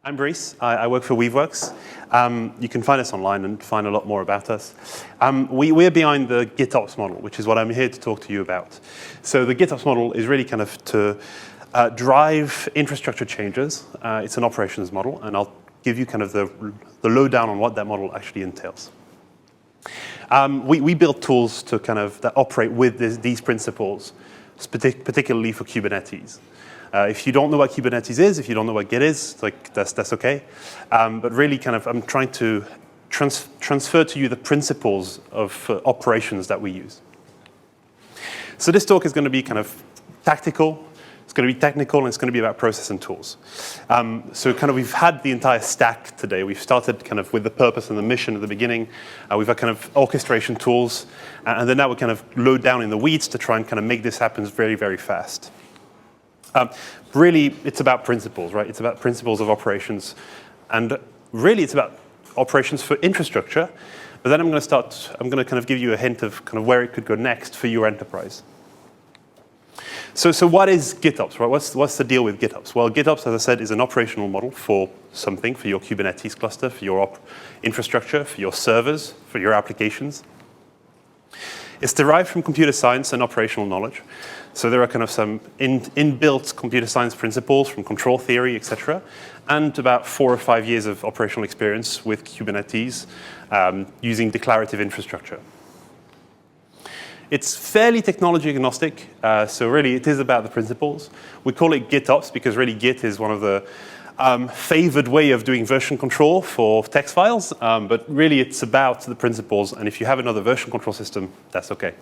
I'm Brice. I work for Weaveworks. You can find us online and find a lot more about us. We're behind the GitOps model, which is what I'm here to talk to you about. So the GitOps model is really kind of to drive infrastructure changes. It's an operations model, and I'll give you kind of the lowdown on what that model actually entails. We build tools to kind of that operate with these principles, particularly for Kubernetes. If you don't know what Kubernetes is, if you don't know what Git is, like that's okay. But really, kind of, I'm trying to transfer to you the principles of operations that we use. So this talk is going to be kind of tactical. It's going to be technical, and it's going to be about process and tools. So kind of we've had the entire stack today. We've started kind of with the purpose and the mission at the beginning. We've had kind of orchestration tools, and then now we're kind of low down in the weeds to try and kind of make this happen very, very fast. Really, it's about principles, right? It's about principles of operations. And really, it's about operations for infrastructure. But then I'm going to kind of give you a hint of kind of where it could go next for your enterprise. So what is GitOps, right? What's the deal with GitOps? Well, GitOps, as I said, is an operational model for something, for your Kubernetes cluster, for your infrastructure, for your servers, for your applications. It's derived from computer science and operational knowledge. So there are kind of some inbuilt computer science principles from control theory, et cetera, and about 4 or 5 years of operational experience with Kubernetes using declarative infrastructure. It's fairly technology agnostic, so really it is about the principles. We call it GitOps because really Git is one of the favored way of doing version control for text files, but really it's about the principles, and if you have another version control system, that's okay.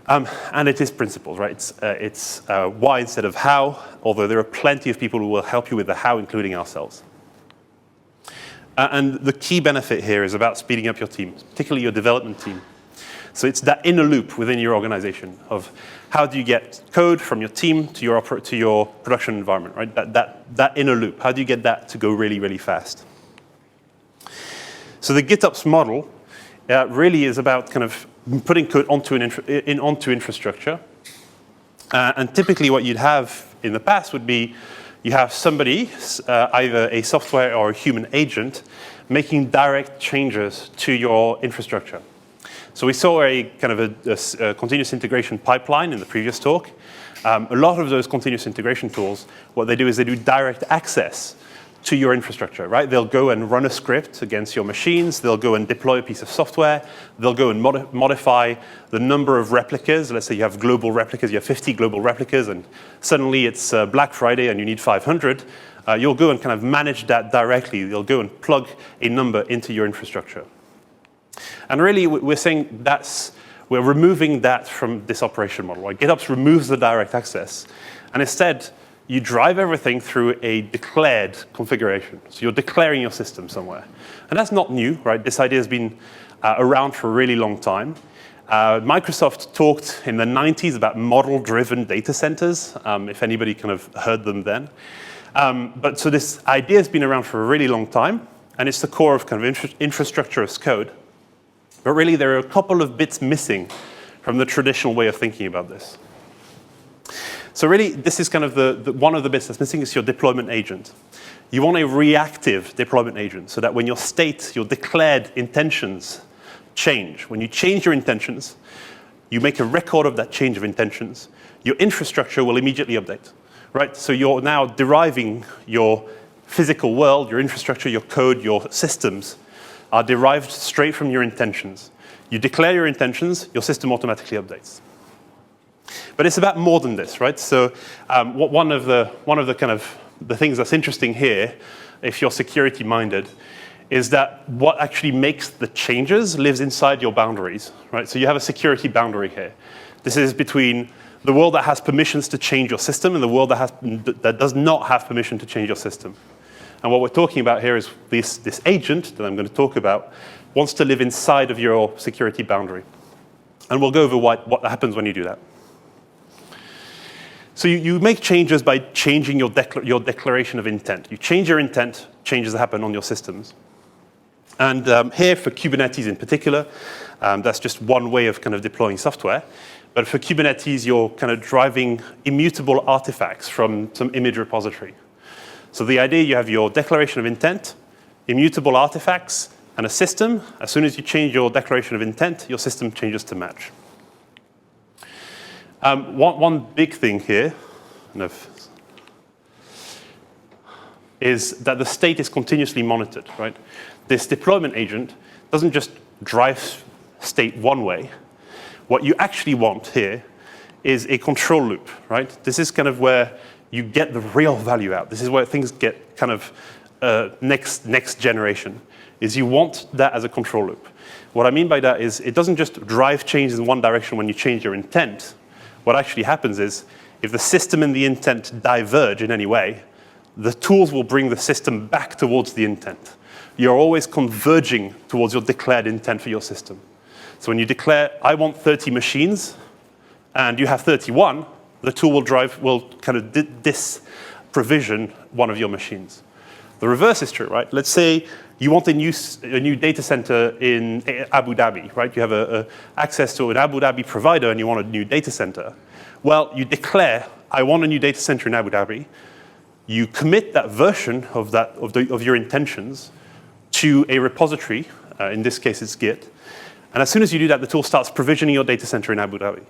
And it is principles, right? It's why instead of how, although there are plenty of people who will help you with the how, including ourselves. And the key benefit here is about speeding up your team, particularly your development team. So it's that inner loop within your organization of how do you get code from your team to your production environment, right? That inner loop, how do you get that to go really, really fast? So the GitOps model really is about kind of putting code onto infrastructure. And typically what you'd have in the past would be you have somebody, either a software or a human agent, making direct changes to your infrastructure. So we saw a kind of a continuous integration pipeline in the previous talk. A lot of those continuous integration tools, what they do is they do direct access to your infrastructure, right? They'll go and run a script against your machines. They'll go and deploy a piece of software. They'll go and modify the number of replicas. Let's say you have global replicas. You have 50 global replicas, and suddenly it's Black Friday and you need 500. You'll go and kind of manage that directly. You'll go and plug a number into your infrastructure. And really, we're saying we're removing that from this operation model. Right? GitOps removes the direct access, and instead, you drive everything through a declared configuration. So you're declaring your system somewhere. And that's not new, right? This idea has been around for a really long time. Microsoft talked in the 90s about model-driven data centers, if anybody kind of heard them then. But so this idea has been around for a really long time, and it's the core of kind of infrastructure as code. But really, there are a couple of bits missing from the traditional way of thinking about this. So really, this is kind of one of the bits that's missing is your deployment agent. You want a reactive deployment agent so that when your state, your declared intentions change, when you change your intentions, you make a record of that change of intentions, your infrastructure will immediately update, right? So you're now deriving your physical world, your infrastructure, your code, your systems are derived straight from your intentions. You declare your intentions, your system automatically updates. But it's about more than this, right? So one of the kind of the things that's interesting here, if you're security minded, is that what actually makes the changes lives inside your boundaries, right? So you have a security boundary here. This is between the world that has permissions to change your system and the world that does not have permission to change your system. And what we're talking about here is this agent that I'm going to talk about wants to live inside of your security boundary. And we'll go over what happens when you do that. So you make changes by changing your declaration of intent. You change your intent, changes happen on your systems. And here for Kubernetes in particular, that's just one way of kind of deploying software. But for Kubernetes, you're kind of driving immutable artifacts from some image repository. So the idea, you have your declaration of intent, immutable artifacts, and a system. As soon as you change your declaration of intent, your system changes to match. One big thing here is that the state is continuously monitored, right? This deployment agent doesn't just drive state one way. What you actually want here is a control loop, right? This is kind of where you get the real value out. This is where things get kind of next generation, is you want that as a control loop. What I mean by that is it doesn't just drive changes in one direction when you change your intent. What actually happens is if the system and the intent diverge in any way, the tools will bring the system back towards the intent. You're always converging towards your declared intent for your system. So when you declare, I want 30 machines, and you have 31, the tool will kind of disprovision one of your machines. The reverse is true, right? Let's say you want a new data center in Abu Dhabi, right? You have access to an Abu Dhabi provider and you want a new data center. Well, you declare, I want a new data center in Abu Dhabi. You commit that version of your intentions to a repository. In this case, it's Git. And as soon as you do that, the tool starts provisioning your data center in Abu Dhabi.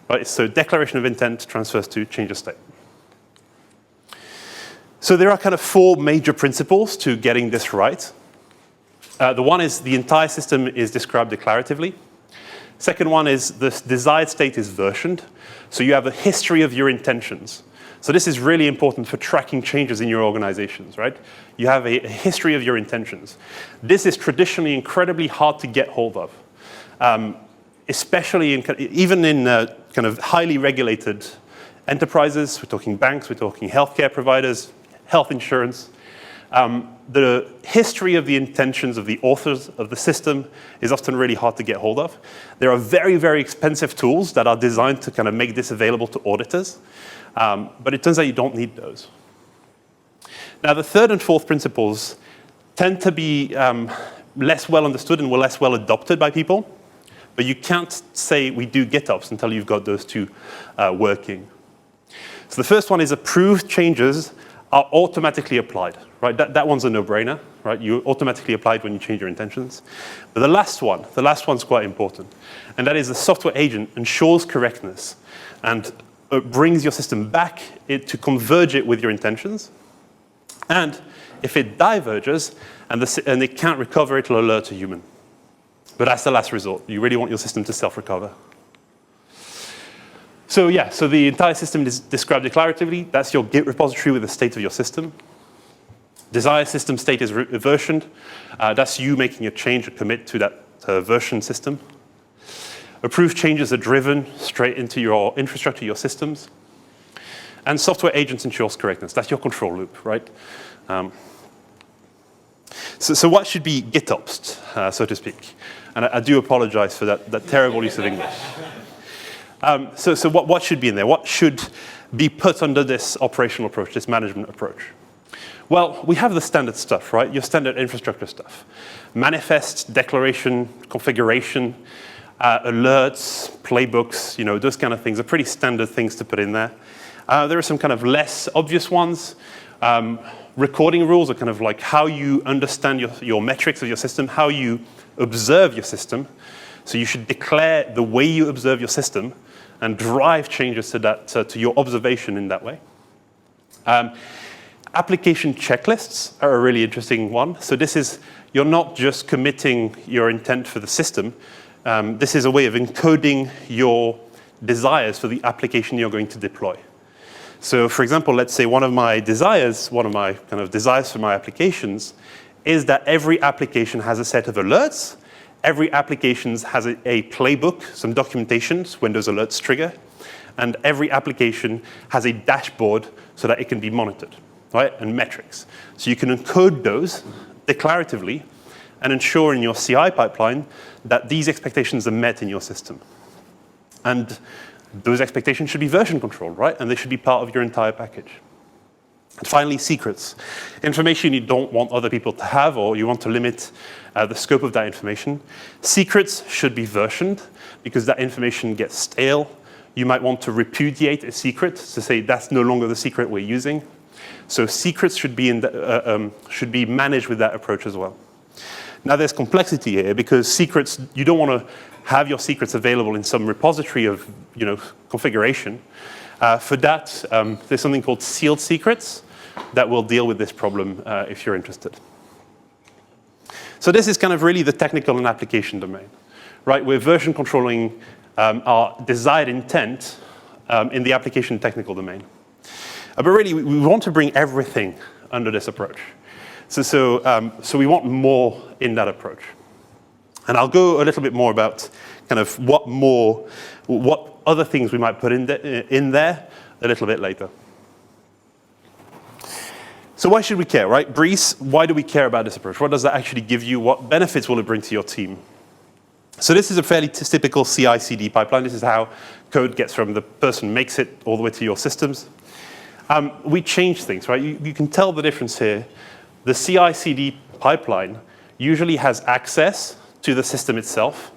Right? So declaration of intent transfers to change of state. So there are kind of 4 major principles to getting this right. The one is the entire system is described declaratively. Second one is the desired state is versioned. So you have a history of your intentions. So this is really important for tracking changes in your organizations, right? You have a history of your intentions. This is traditionally incredibly hard to get hold of, especially even in kind of highly regulated enterprises. We're talking banks, we're talking healthcare providers, health insurance. The history of the intentions of the authors of the system is often really hard to get hold of. There are very, very expensive tools that are designed to kind of make this available to auditors. But it turns out you don't need those. Now, the third and fourth principles tend to be less well understood and were less well adopted by people. But you can't say we do GitOps until you've got those two working. So the first one is approved changes are automatically applied. Right? That one's a no-brainer. Right? You automatically apply it when you change your intentions. But the last one's quite important. And that is the software agent ensures correctness. And it brings your system back to converge it with your intentions. And if it diverges and it can't recover, it'll alert a human. But that's the last resort. You really want your system to self-recover. So yeah, so the entire system is described declaratively. That's your Git repository with the state of your system. Desired system state is versioned. That's you making a change or commit to that version system. Approved changes are driven straight into your infrastructure, your systems. And software agents ensures correctness. That's your control loop, right? So what should be GitOps, so to speak? And I do apologize for that terrible use of English. So what should be in there? What should be put under this operational approach, this management approach? Well, we have the standard stuff, right? Your standard infrastructure stuff. Manifest, declaration, configuration, alerts, playbooks, those kind of things are pretty standard things to put in there. There are some kind of less obvious ones. Recording rules are kind of like how you understand your metrics of your system, how you observe your system. So you should declare the way you observe your system and drive changes to that, to your observation in that way. Application checklists are a really interesting one. So this is, you're not just committing your intent for the system. This is a way of encoding your desires for the application you're going to deploy. So for example, let's say one of my desires for my applications is that every application has a set of alerts. Every application has a playbook, some documentations when those alerts trigger. And every application has a dashboard so that it can be monitored, right? And metrics. So you can encode those declaratively and ensure in your CI pipeline that these expectations are met in your system. And those expectations should be version controlled, right? And they should be part of your entire package. And finally, secrets. Information you don't want other people to have, or you want to limit the scope of that information. Secrets should be versioned because that information gets stale. You might want to repudiate a secret to say that's no longer the secret we're using. So secrets should be managed with that approach as well. Now there's complexity here because secrets, you don't want to have your secrets available in some repository of configuration. For that, there's something called sealed secrets that will deal with this problem if you're interested. So this is kind of really the technical and application domain, right? We're version controlling our desired intent in the application technical domain. But really, we want to bring everything under this approach. So we want more in that approach. And I'll go a little bit more about kind of what other things we might put in there a little bit later. So why should we care, right? Brice, why do we care about this approach? What does that actually give you? What benefits will it bring to your team? So this is a fairly typical CI/CD pipeline. This is how code gets from the person makes it all the way to your systems. We change things, right? You can tell the difference here. The CI/CD pipeline usually has access to the system itself.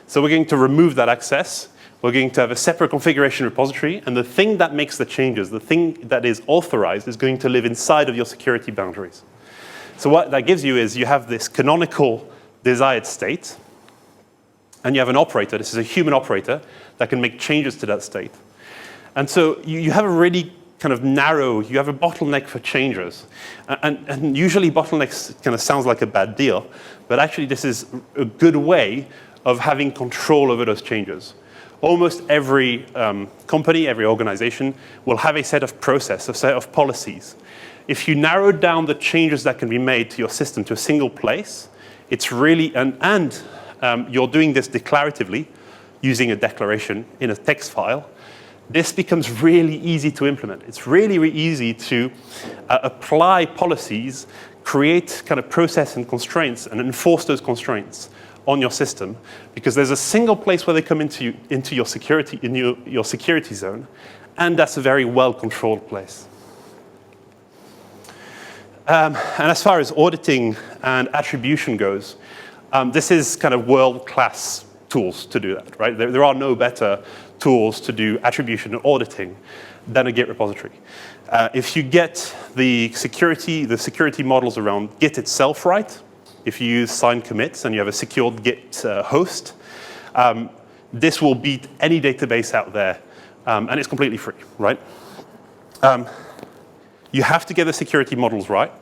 So we're going to remove that access. We're going to have a separate configuration repository, and the thing that makes the changes, the thing that is authorized, is going to live inside of your security boundaries. So what that gives you is you have this canonical desired state, and you have an operator, this is a human operator, that can make changes to that state. And so you have a really kind of narrow, you have a bottleneck for changes. And usually bottlenecks kind of sounds like a bad deal, but actually this is a good way of having control over those changes. Almost every company, every organization will have a set of process, a set of policies. If you narrow down the changes that can be made to your system to a single place, it's really, and you're doing this declaratively using a declaration in a text file, this becomes really easy to implement. It's really, really easy to apply policies, create kind of process and constraints, and enforce those constraints on your system, because there's a single place where they come into your security, in your security zone, and that's a very well-controlled place. And as far as auditing and attribution goes, this is kind of world-class tools to do that, right? There are no better tools to do attribution and auditing than a Git repository. If you get the security models around Git itself right, if you use signed commits and you have a secured Git host, this will beat any database out there, and it's completely free, right? You have to get the security models right,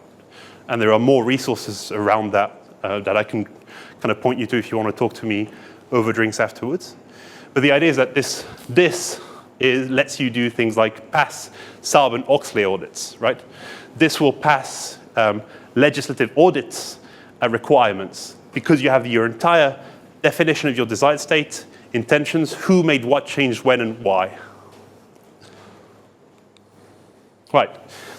and there are more resources around that that I can kind of point you to if you want to talk to me over drinks afterwards. But the idea is that this lets you do things like pass Sarbanes-Oxley audits, right? This will pass legislative audits requirements because you have your entire definition of your desired state, intentions, who made what change, when, and why. Right.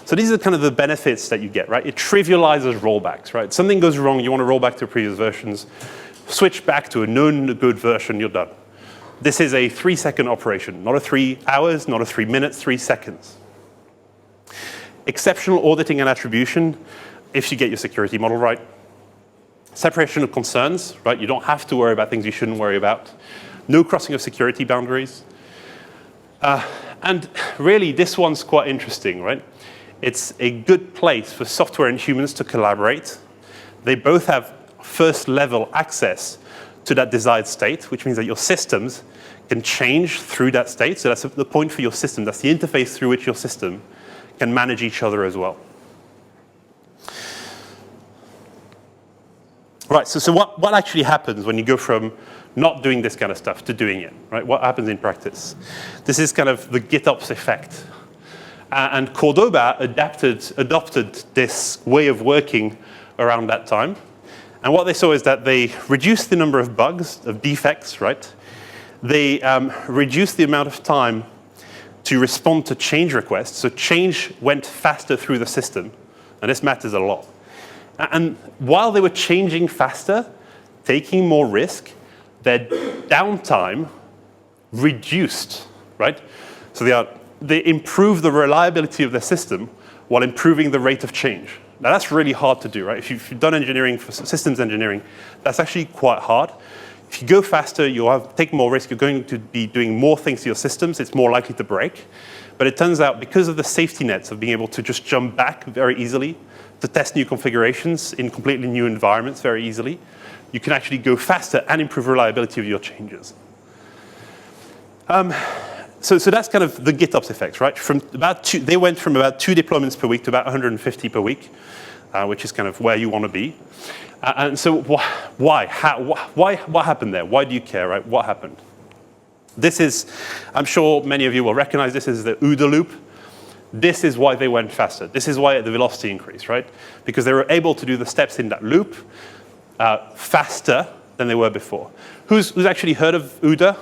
So these are kind of the benefits that you get, right? It trivializes rollbacks, right? Something goes wrong, you want to roll back to previous versions, switch back to a known good version, you're done. This is a 3-second operation, not a 3 hours, not a 3 minutes, 3 seconds. Exceptional auditing and attribution, if you get your security model right. Separation of concerns, right? You don't have to worry about things you shouldn't worry about. No crossing of security boundaries. And really, this one's quite interesting, right? It's a good place for software and humans to collaborate. They both have first-level access to that desired state, which means that your systems can change through that state. So that's the point for your system. That's the interface through which your system can manage each other as well. Right, so what actually happens when you go from not doing this kind of stuff to doing it, right? What happens in practice? This is kind of the GitOps effect. And Cordoba adopted this way of working around that time. And what they saw is that they reduced the number of bugs, of defects, right? They reduced the amount of time to respond to change requests. So change went faster through the system. And this matters a lot. And while they were changing faster, taking more risk, their downtime reduced, right? So they improved the reliability of their system while improving the rate of change. Now that's really hard to do, right? If you've done engineering, for systems engineering, that's actually quite hard. If you go faster, you'll take more risk, you're going to be doing more things to your systems, it's more likely to break. But it turns out because of the safety nets of being able to just jump back very easily, to test new configurations in completely new environments very easily, you can actually go faster and improve reliability of your changes. So that's kind of the GitOps effect, right? They went from about 2 deployments per week to about 150 per week, which is kind of where you want to be. And so why? What happened there? Why do you care, right? What happened? This is, I'm sure many of you will recognize this as the OODA loop. This is why they went faster. This is why the velocity increased, right? Because they were able to do the steps in that loop faster than they were before. Who's actually heard of OODA?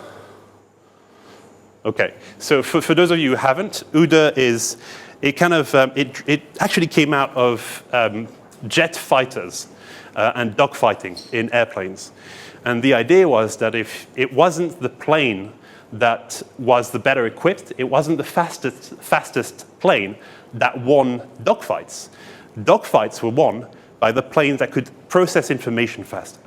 Okay, so for those of you who haven't, OODA is, it actually came out of jet fighters and dogfighting in airplanes. And the idea was that if it wasn't the plane that was the better equipped, it wasn't the fastest plane that won dogfights. Dogfights were won by the planes that could process information faster.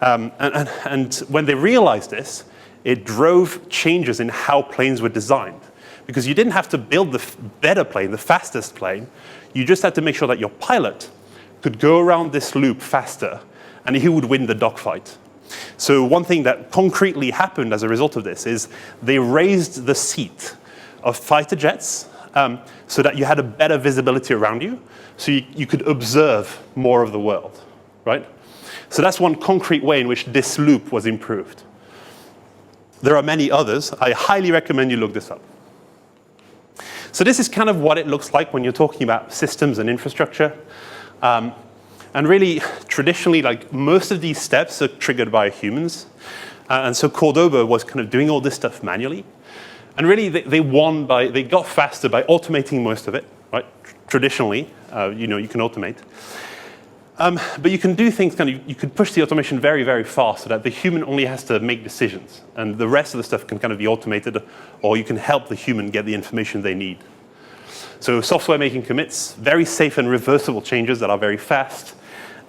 And when they realized this, it drove changes in how planes were designed. Because you didn't have to build the better plane, the fastest plane. You just had to make sure that your pilot could go around this loop faster, and he would win the dogfight. So one thing that concretely happened as a result of this is they raised the seat of fighter jets so that you had a better visibility around you, so you could observe more of the world, right? So that's one concrete way in which this loop was improved. There are many others. I highly recommend you look this up. So this is kind of what it looks like when you're talking about systems and infrastructure. And really, traditionally, like most of these steps are triggered by humans. And so Cordoba was kind of doing all this stuff manually. And really, they got faster by automating most of it, right? Traditionally, you can automate. But you can do things you could push the automation very, very fast so that the human only has to make decisions. And the rest of the stuff can kind of be automated, or you can help the human get the information they need. So software making commits, very safe and reversible changes that are very fast,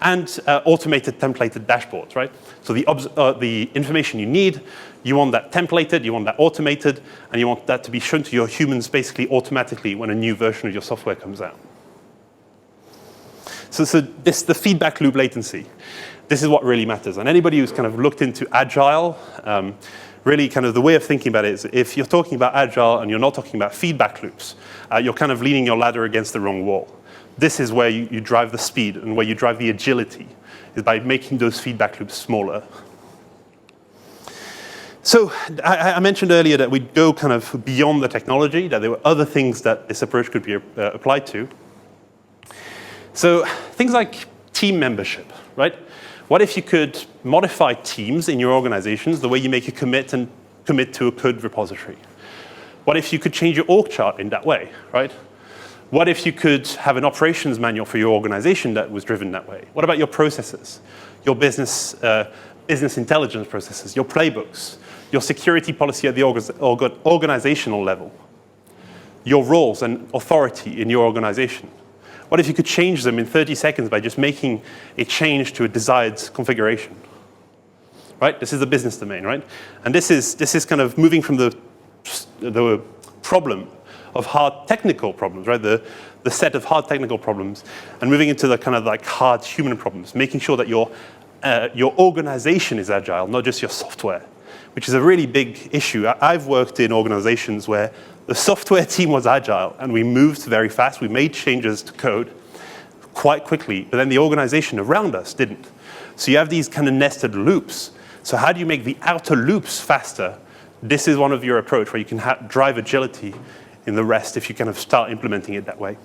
and automated templated dashboards, right? So the information you need, you want that templated, you want that automated, and you want that to be shown to your humans basically automatically when a new version of your software comes out. So the feedback loop latency. This is what really matters. And anybody who's kind of looked into Agile, really kind of the way of thinking about it is if you're talking about Agile and you're not talking about feedback loops, you're kind of leaning your ladder against the wrong wall. This is where you drive the speed and where you drive the agility, is by making those feedback loops smaller. So I mentioned earlier that we'd go kind of beyond the technology, that there were other things that this approach could be applied to. So things like team membership, right? What if you could modify teams in your organizations the way you make a commit and commit to a code repository? What if you could change your org chart in that way, right? What if you could have an operations manual for your organization that was driven that way? What about your processes, your business intelligence processes, your playbooks, your security policy at the organizational level, your roles and authority in your organization? What if you could change them in 30 seconds by just making a change to a desired configuration? Right? This is the business domain, right? And this is kind of moving from the problem of hard technical problems, right? The set of hard technical problems, and moving into the kind of like hard human problems, making sure that your organization is agile, not just your software, which is a really big issue. I've worked in organizations where the software team was agile, and we moved very fast. We made changes to code quite quickly, but then the organization around us didn't. So you have these kind of nested loops. So how do you make the outer loops faster? This is one of your approach where you can drive agility in the rest if you kind of start implementing it that way.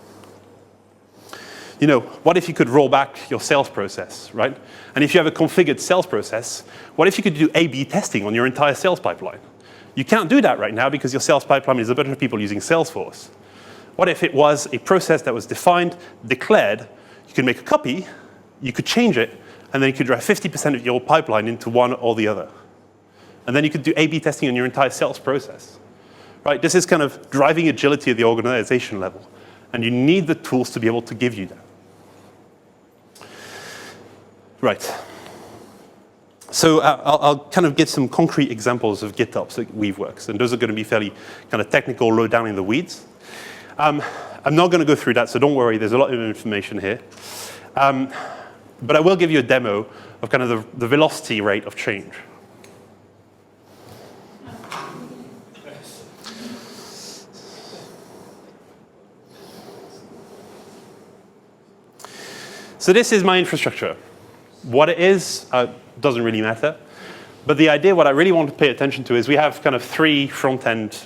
What if you could roll back your sales process, right? And if you have a configured sales process, what if you could do A/B testing on your entire sales pipeline? You can't do that right now because your sales pipeline is a bunch of people using Salesforce. What if it was a process that was defined, declared, you could make a copy, you could change it, and then you could drive 50% of your pipeline into one or the other. And then you could do A/B testing on your entire sales process. Right? This is kind of driving agility at the organization level. And you need the tools to be able to give you that. Right. So I'll kind of give some concrete examples of GitOps at Weaveworks, and those are going to be fairly kind of technical, low down in the weeds. I'm not going to go through that, so don't worry, there's a lot of information here. But I will give you a demo of kind of the velocity rate of change. So this is my infrastructure. What it is doesn't really matter. But the idea, what I really want to pay attention to is we have kind of 3 front-end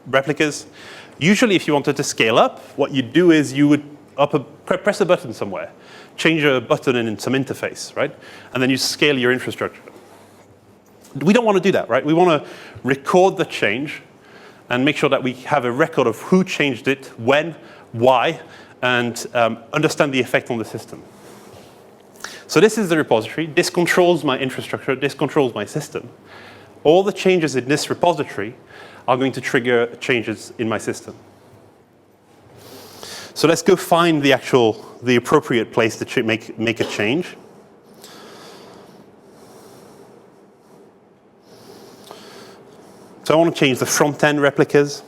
replicas. Usually, if you wanted to scale up, what you'd do is you would press a button somewhere, change a button in some interface, right? And then you scale your infrastructure. We don't want to do that, right? We want to record the change and make sure that we have a record of who changed it, when, why, and understand the effect on the system. So this is the repository. This controls my infrastructure. This controls my system. All the changes in this repository are going to trigger changes in my system. So let's go find the appropriate place to make a change. So I want to change the front-end replicas.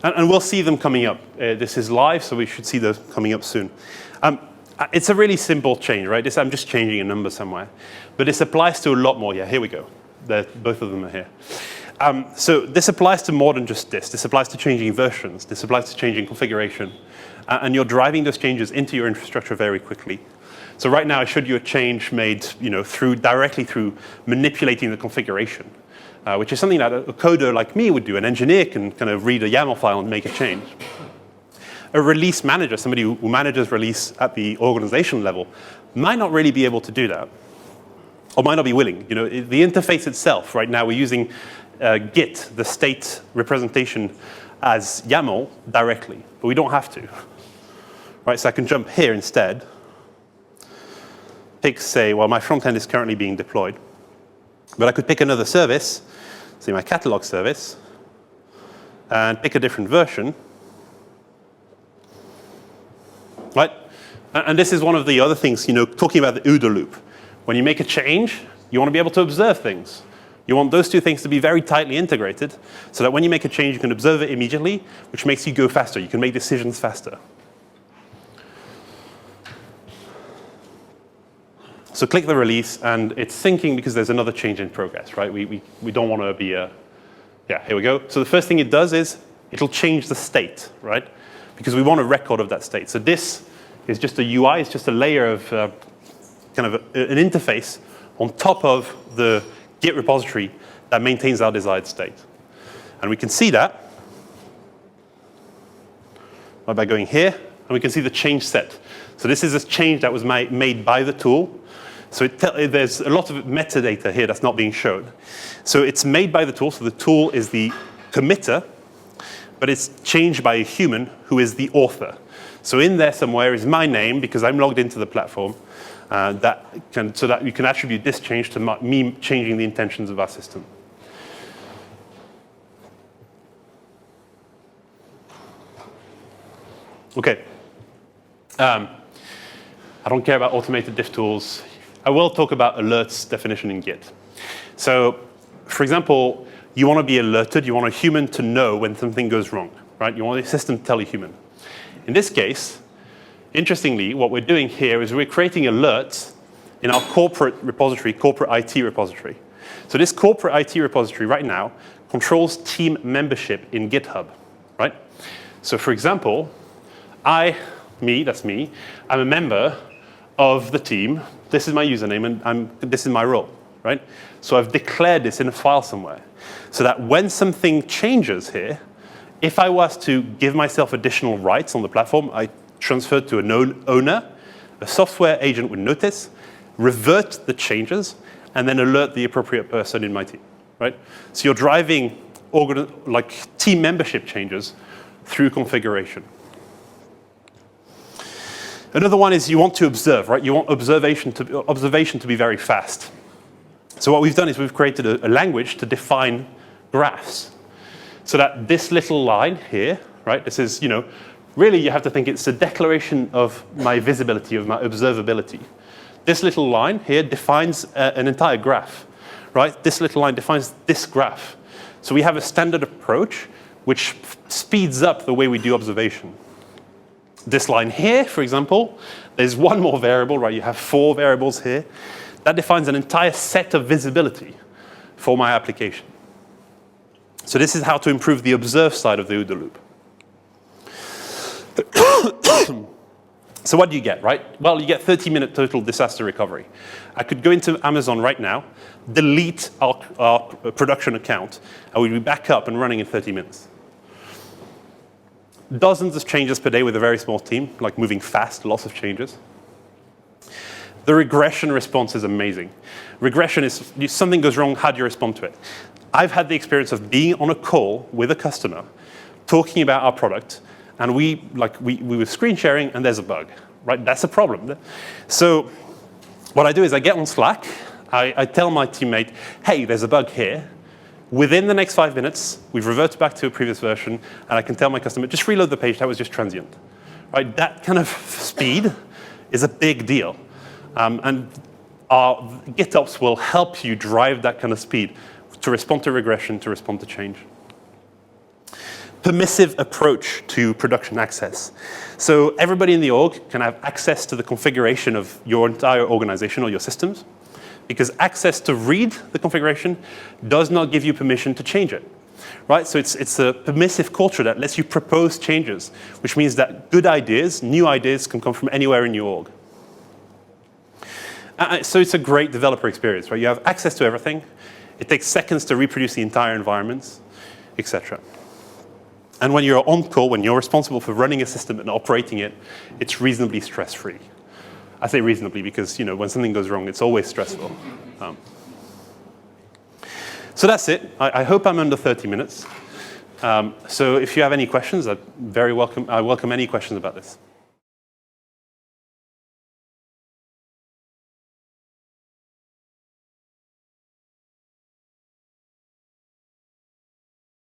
And we'll see them coming up. This is live, so we should see those coming up soon. It's a really simple change, right? I'm just changing a number somewhere. But this applies to a lot more. Yeah, here we go. Both of them are here. So this applies to more than just this. This applies to changing versions. This applies to changing configuration. And you're driving those changes into your infrastructure very quickly. So right now, I showed you a change made directly through manipulating the configuration. Which is something that a coder like me would do. An engineer can kind of read a YAML file and make a change. A release manager, somebody who manages release at the organization level, might not really be able to do that, or might not be willing. The interface itself, right now we're using Git, the state representation, as YAML directly, but we don't have to. Right, so I can jump here instead. Pick, say, well, my front end is currently being deployed. But I could pick another service, say my catalog service, and pick a different version. Right? And this is one of the other things, talking about the OODA loop. When you make a change, you want to be able to observe things. You want those two things to be very tightly integrated, so that when you make a change, you can observe it immediately, which makes you go faster. You can make decisions faster. So click the release, and it's syncing because there's another change in progress, right? We don't want to be yeah, here we go. So the first thing it does is it'll change the state, right? Because we want a record of that state. So this is just a UI. It's just a layer of kind of an interface on top of the Git repository that maintains our desired state. And we can see that by going here, and we can see the change set. So this is a change that was made by the tool. So there's a lot of metadata here that's not being shown. So it's made by the tool, so the tool is the committer, but it's changed by a human who is the author. So in there somewhere is my name, because I'm logged into the platform, so that you can attribute this change to me changing the intentions of our system. Okay. I don't care about automated diff tools. I will talk about alerts definition in Git. So, for example, you want to be alerted. You want a human to know when something goes wrong, right? You want the system to tell a human. In this case, interestingly, what we're doing here is we're creating alerts in our corporate repository, corporate IT repository. So this corporate IT repository right now controls team membership in GitHub, right? So, for example, that's me, I'm a member of the team. This is my username, and this is my role, right? So I've declared this in a file somewhere, so that when something changes here, if I was to give myself additional rights on the platform, I transfer to a known owner, a software agent would notice, revert the changes, and then alert the appropriate person in my team, right? So you're driving team membership changes through configuration. Another one is you want to observe, right? You want observation to be very fast. So what we've done is we've created a language to define graphs. So that this little line here, right, this is, really you have to think it's a declaration of my visibility, of my observability. This little line here defines an entire graph, right? This little line defines this graph. So we have a standard approach which speeds up the way we do observation. This line here, for example, there's one more variable, right? You have 4 variables here. That defines an entire set of visibility for my application. So this is how to improve the observe side of the OODA loop. So what do you get, right? Well, you get 30-minute total disaster recovery. I could go into Amazon right now, delete our production account, and we'd be back up and running in 30 minutes. Dozens of changes per day with a very small team, like moving fast, lots of changes. The regression response is amazing. Regression is, if something goes wrong, how do you respond to it? I've had the experience of being on a call with a customer, talking about our product, and we were screen sharing, and there's a bug, right? That's a problem. So what I do is I get on Slack, I tell my teammate, hey, there's a bug here. Within the next 5 minutes, we've reverted back to a previous version, and I can tell my customer, just reload the page, that was just transient. Right? That kind of speed is a big deal. And our GitOps will help you drive that kind of speed to respond to regression, to respond to change. Permissive approach to production access. So everybody in the org can have access to the configuration of your entire organization or your systems, because access to read the configuration does not give you permission to change it. Right? So it's a permissive culture that lets you propose changes, which means that good ideas, new ideas, can come from anywhere in your org. So it's a great developer experience, right? You have access to everything. It takes seconds to reproduce the entire environments, etc. And when you're on call, when you're responsible for running a system and operating it, it's reasonably stress-free. I say reasonably because, when something goes wrong, it's always stressful. So that's it. I hope I'm under 30 minutes. So if you have any questions, I welcome any questions about this.